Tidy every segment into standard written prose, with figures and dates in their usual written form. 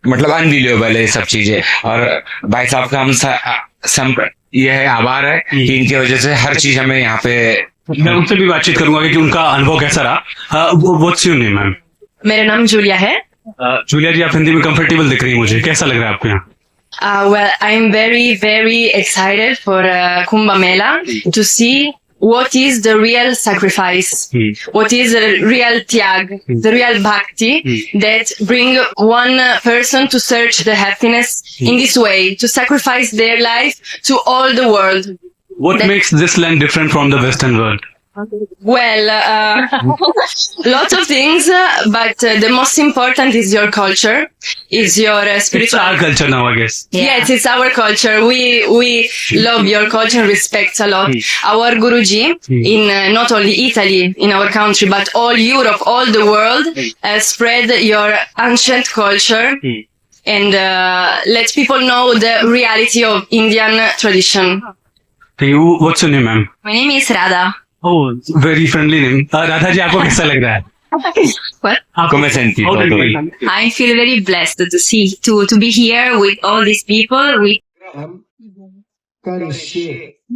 मतलब अनबिलीवेबल है ये सब चीजें। और भाई साहब का ये है, आभार है कि इनकी वजह से हर चीज हमें यहाँ पे। मैं उनसे भी बातचीत करूंगा कि उनका अनुभव कैसा रहा। What's your name ma'am? मेरा नाम जूलिया है। जूलिया जी, आप हिंदी में कंफर्टेबल दिख रही हैं, मुझे कैसा लग रहा है आपको यहाँ? Well, I'm very excited for Kumbh Mela to see what is the real sacrifice, what is the real tyag, the real bhakti that bring one person to search the happiness in this way, to sacrifice their life to all the world. What makes this land different from the Western world? Well, lots of things, but the most important is your culture, is your It's spiritual. our culture now, I guess. Yes, it's our culture. We love your culture and respect a lot. Our Guruji in not only Italy, in our country, but all Europe, all the world, spread your ancient culture and let people know the reality of Indian tradition. What's your name, ma'am? My name is Radha. Oh, very friendly name. Radha ji, आपको कैसा लग रहा है? What? Come senti? How do you feel? I feel very blessed to be here with all these people.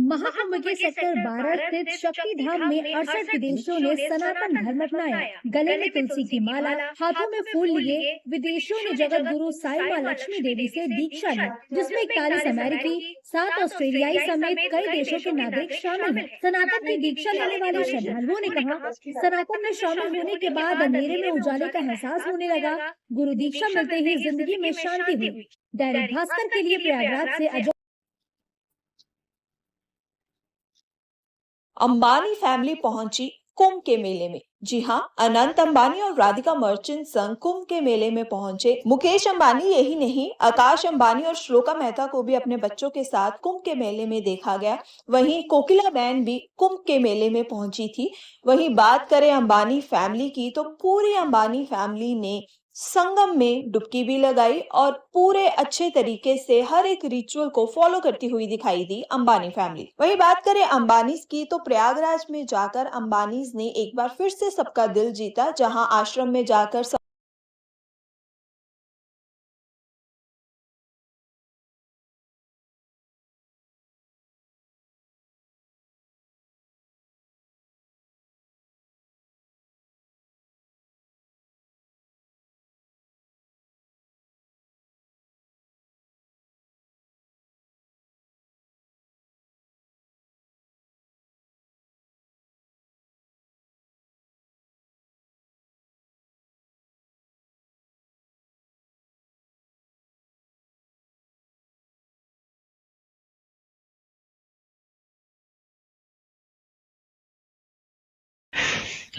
Mahakumbh के sector 12 स्थित शक्ति धाम में 68 विदेशियों ने सनातन धर्म अपनाया। गले में तुलसी की माला, हाथों में फूल लिए विदेशियों ने जगत गुरु साई माँ लक्ष्मी देवी से दीक्षा ली, जिसमें 41 अमेरिकी, 7 ऑस्ट्रेलियाई समेत कई देशों के नागरिक शामिल हैं। सनातन की दीक्षा लेने वाले श्रद्धालुओं ने कहा, सनातन में शामिल होने के बाद अंधेरे में उजाले का एहसास होने लगा। गुरु दीक्षा मिलते ही जिंदगी में शांति हुई। दैनिक भास्कर के लिए प्रयागराज से अजय। अंबानी फैमिली पहुंची कुंभ के मेले में। जी हां, अनंत अंबानी और राधिका मर्चेंट संग कुंभ के मेले में पहुंचे। मुकेश अंबानी यही नहीं, आकाश अंबानी और श्लोका मेहता को भी अपने बच्चों के साथ कुंभ के मेले में देखा गया। वहीं कोकिला बहन भी कुंभ के मेले में पहुंची थी। वहीं बात करें अंबानी फैमिली की, तो पूरी अंबानी फैमिली ने संगम में डुबकी भी लगाई और पूरे अच्छे तरीके से हर एक रिचुअल को फॉलो करती हुई दिखाई दी अंबानी फैमिली। वही बात करें अंबानीज की, तो प्रयागराज में जाकर अंबानीज ने एक बार फिर से सबका दिल जीता, जहां आश्रम में जाकर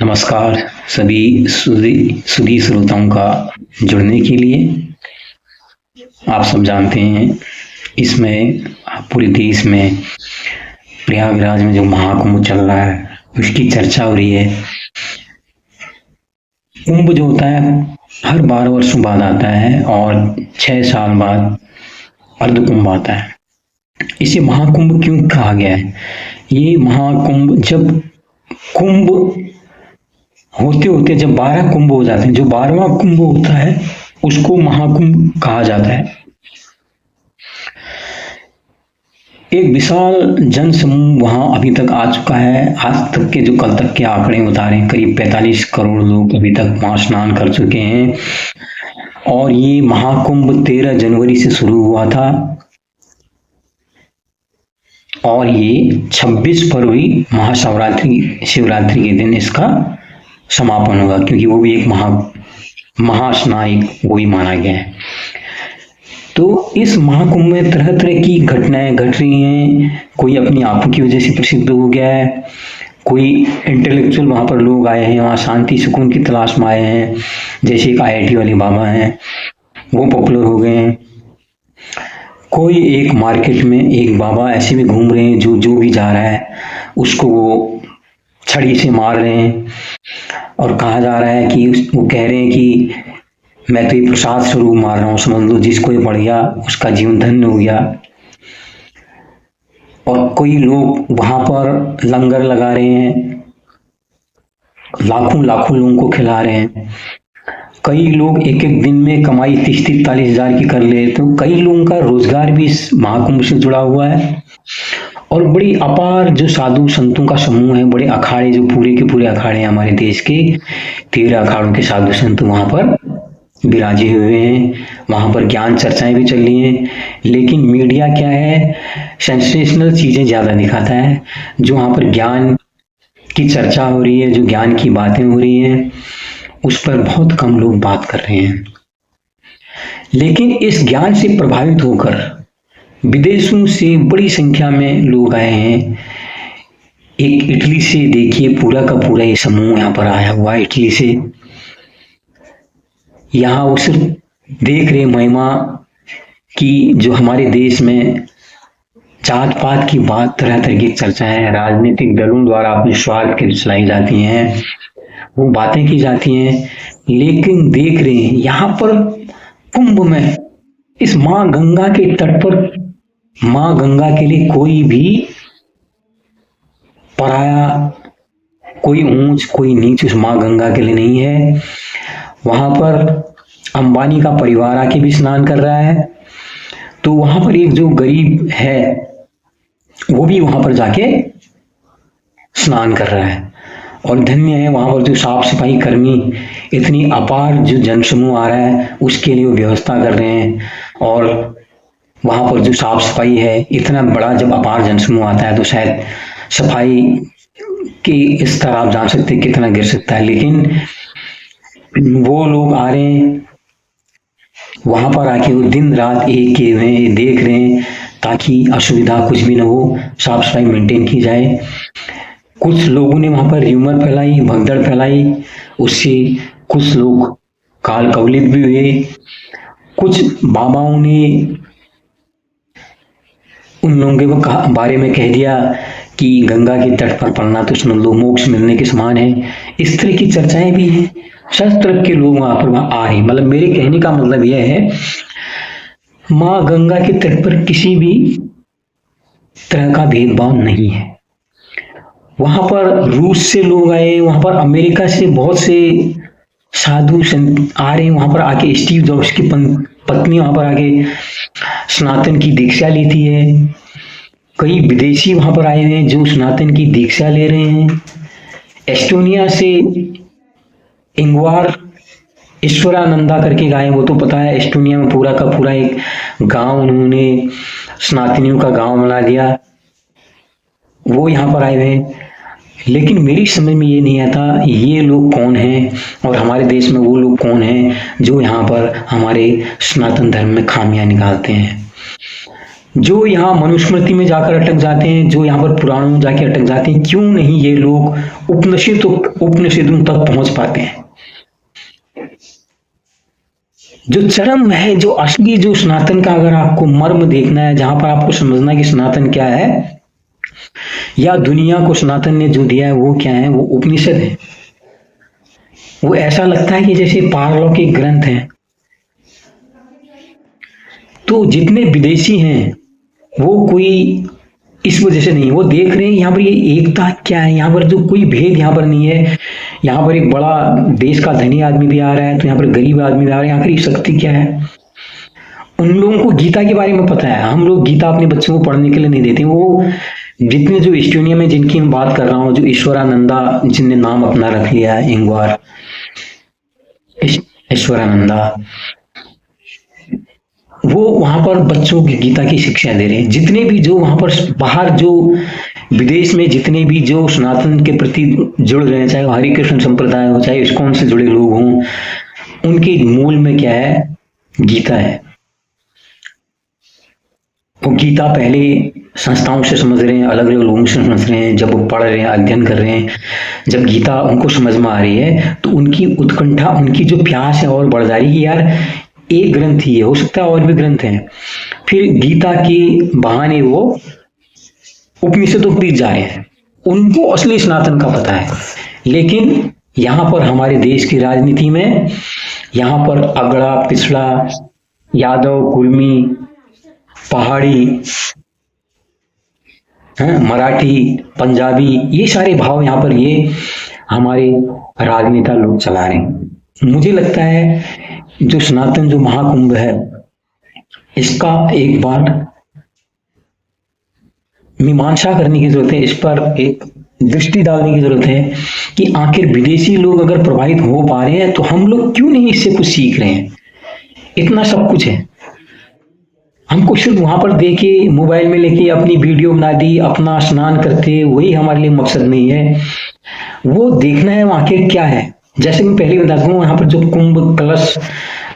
नमस्कार सभी सुधी श्रोताओं का जुड़ने के लिए। आप सब जानते हैं इसमें पूरे देश में प्रयागराज में जो महाकुंभ चल रहा है उसकी चर्चा हो रही है। कुंभ जो होता है हर 12 वर्षों बाद आता है और 6 साल बाद अर्धकुंभ आता है। इसे महाकुंभ क्यों कहा गया है? ये महाकुंभ जब कुंभ होते होते जब 12 कुंभ हो जाते हैं, जो 12वां कुंभ होता है उसको महाकुंभ कहा जाता है। एक विशाल जन समूह वहां अभी तक आ चुका है। आज तक के जो कल तक के आंकड़े बता रहे हैं, करीब 45 करोड़ लोग अभी तक वहां स्नान कर चुके हैं। और ये महाकुंभ 13 जनवरी से शुरू हुआ था और ये 26 फरवरी शिवरात्रि के दिन इसका समापन होगा, क्योंकि वो भी एक महास्नान वो भी माना गया है। तो इस महाकुंभ में तरह तरह की घटनाएं घट रही हैं। कोई अपनी आंखों की वजह से प्रसिद्ध हो गया है, कोई इंटेलेक्चुअल वहां पर लोग आए हैं, वहां शांति सुकून की तलाश में आए हैं। जैसे एक IIT वाले बाबा हैं, वो पॉपुलर हो गए हैं। कोई एक मार्केट में एक बाबा ऐसे भी घूम रहे हैं, जो भी जा रहा है उसको वो छड़ी से मार रहे हैं। और कहा जा रहा है कि वो कह रहे हैं कि मैं तो ये प्रसाद स्वरूप मार रहा हूँ, समझ लो जिसको ये बढ़ गया उसका जीवन धन्य हो गया। और कोई लोग वहां पर लंगर लगा रहे हैं, लाखों लोगों को खिला रहे हैं। कई लोग एक एक दिन में कमाई 30-40 हजार की कर ले, तो कई लोगों का रोजगार भी इस महाकुंभ से जुड़ा हुआ है। और बड़ी अपार जो साधु संतों का समूह है, बड़े अखाड़े जो पूरे के पूरे अखाड़े हैं हमारे देश के, 13 अखाड़ों के साधु संत वहां पर विराजे हुए हैं। वहां पर ज्ञान चर्चाएं भी चल रही हैं, लेकिन मीडिया क्या है, सेंसेशनल चीजें ज्यादा दिखाता है। जो वहां पर ज्ञान की चर्चा हो रही है, जो ज्ञान की बातें हो रही हैं, उस पर बहुत कम लोग बात कर रहे हैं। लेकिन इस ज्ञान से प्रभावित होकर विदेशों से बड़ी संख्या में लोग आए हैं। एक इटली से देखिए, पूरा का पूरा ये समूह यहाँ पर आया हुआ है इटली से। यहाँ वो सिर्फ देख रहे महिमा की, जो हमारे देश में जात पात की बात, तरह तरह की चर्चाएं राजनीतिक दलों द्वारा अपने स्वार्थ के लिए चलाई जाती हैं, वो बातें की जाती हैं। लेकिन देख रहे हैं यहाँ पर कुंभ में, इस माँ गंगा के तट पर, माँ गंगा के लिए कोई भी पराया, कोई ऊंच कोई नीच उस माँ गंगा के लिए नहीं है। वहां पर अंबानी का परिवार आके भी स्नान कर रहा है, तो वहां पर एक जो गरीब है वो भी वहां पर जाके स्नान कर रहा है। और धन्य है वहां पर जो साफ सफाई कर्मी, इतनी अपार जो जनसमूह आ रहा है उसके लिए वो व्यवस्था कर रहे हैं। और वहां पर जो साफ सफाई है, इतना बड़ा जब अपार जनसमूह आता है तो शायद सफाई के स्तर आप जान सकते हैं कितना गिर सकता है। लेकिन वो लोग आ रहे हैं वहां पर आके, वो दिन रात एक किए हुए हैं, देख रहे हैं ताकि असुविधा कुछ भी ना हो, साफ सफाई मेंटेन की जाए। कुछ लोगों ने वहां पर र्यूमर फैलाई, भगदड़ फैलाई, उससे कुछ लोग काल कवलित भी हुए। कुछ बाबाओं ने उन लोगों के बारे में कह दिया कि गंगा के तट पर पड़ना तो समझ लो मोक्ष मिलने के समान है। इस तरह की चर्चाएं भी हैं। सब तरह के लोग वहां पर आ रहे हैं। मतलब मेरे कहने का मतलब यह है, माँ गंगा के तट पर किसी भी तरह का भेदभाव नहीं है। वहां पर रूस से लोग आए, वहां पर अमेरिका से बहुत से साधु संत आ रहे हैं। वहां पर आके स्टीव जॉब्स की पत्नी वहां पर आके सनातन की दीक्षा लेती है। कई विदेशी वहां पर आए हुए हैं जो सनातन की दीक्षा ले रहे हैं। एस्टोनिया से इंगवार ईश्वरानंदा करके गाय, वो तो पता है, एस्टोनिया में पूरा का पूरा एक गांव उन्होंने सनातनियों का गांव बना दिया, वो यहाँ पर आए हुए हैं। लेकिन मेरी समझ में ये नहीं आता ये लोग कौन हैं और हमारे देश में वो लोग कौन हैं जो यहाँ पर हमारे सनातन धर्म में खामियां निकालते हैं, जो यहाँ मनुस्मृति में जाकर अटक जाते हैं, जो यहाँ पर पुराणों में जाके अटक जाते हैं। क्यों नहीं ये लोग उपनिषदों तक पहुंच पाते हैं? जो चरम है, जो असली, जो सनातन का अगर आपको मर्म देखना है, जहां पर आपको समझना है कि सनातन क्या है या दुनिया को सनातन ने जो दिया है वो क्या है, वो उपनिषद है। वो ऐसा लगता है कि जैसे पारलौकिक ग्रंथ हैं। तो जितने विदेशी हैं वो कोई इस वजह से नहीं, वो देख रहे हैं यहाँ पर ये एकता क्या है, यहाँ पर जो कोई भेद यहाँ पर नहीं है। यहाँ पर एक बड़ा देश का धनी आदमी भी आ रहा है तो यहाँ पर गरीब आदमी भी आ रहा है। यहाँ पर ये शक्ति क्या है? उन लोगों को गीता के बारे में पता है। हम लोग गीता अपने बच्चों को पढ़ने के लिए नहीं देते। वो जितने जो एस्टोनिया में जिनकी मैं बात कर रहा हूँ, जो ईश्वरानंदा जिनने नाम अपना रख लिया है, इंगवार ईश्वरानंदा, वो वहां पर बच्चों की गीता की शिक्षा दे रहे हैं। जितने भी जो वहां पर बाहर जो विदेश में जितने भी जो सनातन के प्रति जुड़ रहे हैं, चाहे वो हरि कृष्ण संप्रदाय हो, चाहे इस्कॉन से जुड़े लोग हों, उनके मूल में क्या है? गीता है। वो गीता पहले संस्थाओं से समझ रहे हैं, अलग अलग लोगों से समझ रहे हैं। जब वो पढ़ रहे हैं, अध्ययन कर रहे हैं, जब गीता उनको समझ में आ रही है तो उनकी उत्कंठा, उनकी जो प्यास है और बढ़ जा रही है कि यार एक ग्रंथ ही है, हो सकता है और भी ग्रंथ हैं। फिर गीता के बहाने वो उपनिषदों के बीच जा रहे हैं। उनको असली सनातन का पता है। लेकिन यहाँ पर हमारे देश की राजनीति में यहाँ पर अगड़ा पिछड़ा, यादव, कुर्मी, पहाड़ी, मराठी, पंजाबी, ये सारे भाव यहाँ पर ये हमारे राजनेता लोग चला रहे हैं। मुझे लगता है जो सनातन जो महाकुंभ है, इसका एक बार मीमांसा करने की जरूरत है, इस पर एक दृष्टि डालने की जरूरत है कि आखिर विदेशी लोग अगर प्रभावित हो पा रहे हैं तो हम लोग क्यों नहीं इससे कुछ सीख रहे हैं। इतना सब कुछ है, हमको सिर्फ वहां पर देखे मोबाइल में लेके अपनी वीडियो बना दी, अपना स्नान करते, वही हमारे लिए मकसद नहीं है। वो देखना है आखिर क्या है। जैसे मैं पहले बता दूं, यहाँ पर जो कुंभ कलश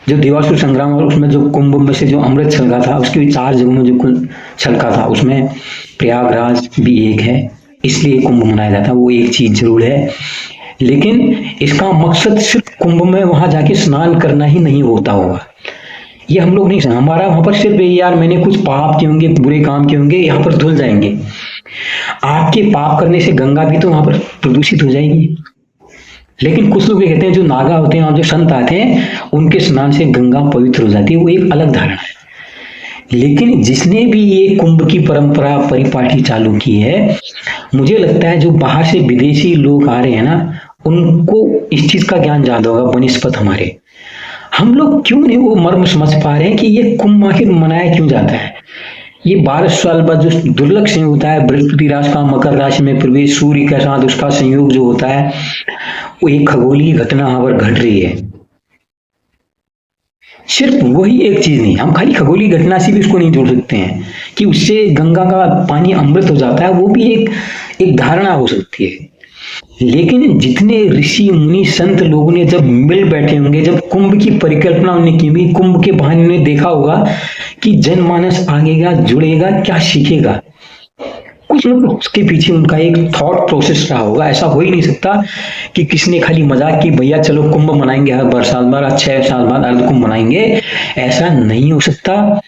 जो देवासुर संग्राम और उसमें जो कुंभ में से जो अमृत छलका था, उसके 4 जगहों में जो कुल छलका था, उसमें प्रयागराज भी एक है, इसलिए कुंभ मनाया जाता है। वो एक चीज जरूर है, लेकिन इसका मकसद सिर्फ कुंभ में वहां जाके स्नान करना ही नहीं होता होगा, ये हम लोग नहीं समझ। हमारा वहां पर सिर्फ यार मैंने कुछ पाप किए होंगे, बुरे काम किए होंगे, यहाँ पर धुल जाएंगे। आपके पाप करने से गंगा भी तो वहां पर प्रदूषित हो जाएगी। लेकिन कुछ लोग ये कहते हैं जो नागा होते हैं और जो संत आते हैं उनके स्नान से गंगा पवित्र हो जाती है, वो एक अलग धारणा है। लेकिन जिसने भी ये कुंभ की परंपरा परिपाटी चालू की है, मुझे लगता है जो बाहर से विदेशी लोग आ रहे हैं ना, उनको इस चीज का ज्ञान ज्यादा होगा बनिस्पत हमारे। हम लोग क्यों नहीं वो मर्म समझ पा रहे हैं कि ये कुंभ आखिर मनाया क्यों जाता है। ये 12 साल बाद जो दुर्लभ संयोग होता है, बृहस्पति राशि का मकर राशि में प्रवेश, सूर्य के साथ उसका संयोग जो होता है, वो एक खगोलीय घटना यहाँ पर घट रही है। सिर्फ वही एक चीज नहीं, हम खाली खगोलीय घटना से भी उसको नहीं जोड़ सकते हैं कि उससे गंगा का पानी अमृत हो जाता है, वो भी एक धारणा हो सकती है। लेकिन जितने ऋषि मुनि संत लोगों ने जब मिल बैठे होंगे, जब कुंभ की परिकल्पना उन्होंने की हुई, कुंभ के बहाने उन्होंने देखा होगा कि जनमानस आगेगा, जुड़ेगा, क्या सीखेगा, कुछ न कुछ उसके पीछे उनका एक थॉट प्रोसेस रहा होगा। ऐसा हो ही नहीं सकता कि किसने खाली मजाक की भैया चलो कुंभ मनाएंगे हर साल बाद, 6 साल बाद अर्ध कुंभ मनाएंगे, ऐसा नहीं हो सकता।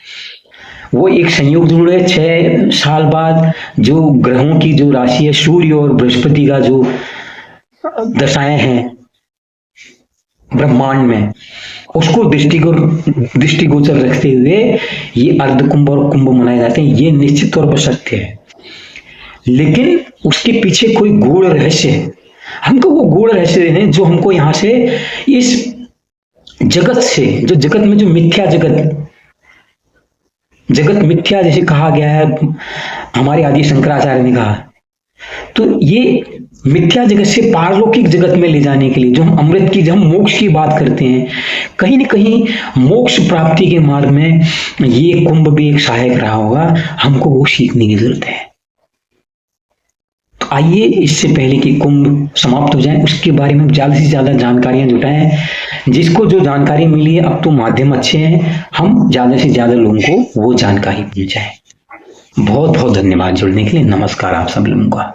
वो एक संयोग जरूर है, 6 साल बाद जो ग्रहों की जो राशि है, सूर्य और बृहस्पति का जो दशाएं हैं ब्रह्मांड में, उसको दृष्टिगोचर रखते हुए ये अर्ध कुंभ और कुंभ मनाए जाते हैं। ये निश्चित तौर पर सत्य है, लेकिन उसके पीछे कोई गूढ़ रहस्य है। हमको वो गूढ़ रहस्य देने जो हमको यहाँ से इस जगत से, जो जगत में जो मिथ्या जगत मिथ्या जैसे कहा गया है, हमारे आदि शंकराचार्य ने कहा, तो ये मिथ्या जगत से पारलौकिक जगत में ले जाने के लिए जो हम अमृत की, जब हम मोक्ष की बात करते हैं, कहीं न कहीं मोक्ष प्राप्ति के मार्ग में ये कुंभ भी एक सहायक रहा होगा। हमको वो सीखने की जरूरत है। तो आइए इससे पहले कि कुंभ समाप्त हो जाए, उसके बारे में ज्यादा से ज्यादा जानकारियां जुटाएं। जिसको जो जानकारी मिली है, अब तो माध्यम अच्छे हैं, हम ज्यादा से ज्यादा लोगों को वो जानकारी पहुंचाएं। बहुत बहुत धन्यवाद जुड़ने के लिए। नमस्कार आप सब लोगों का।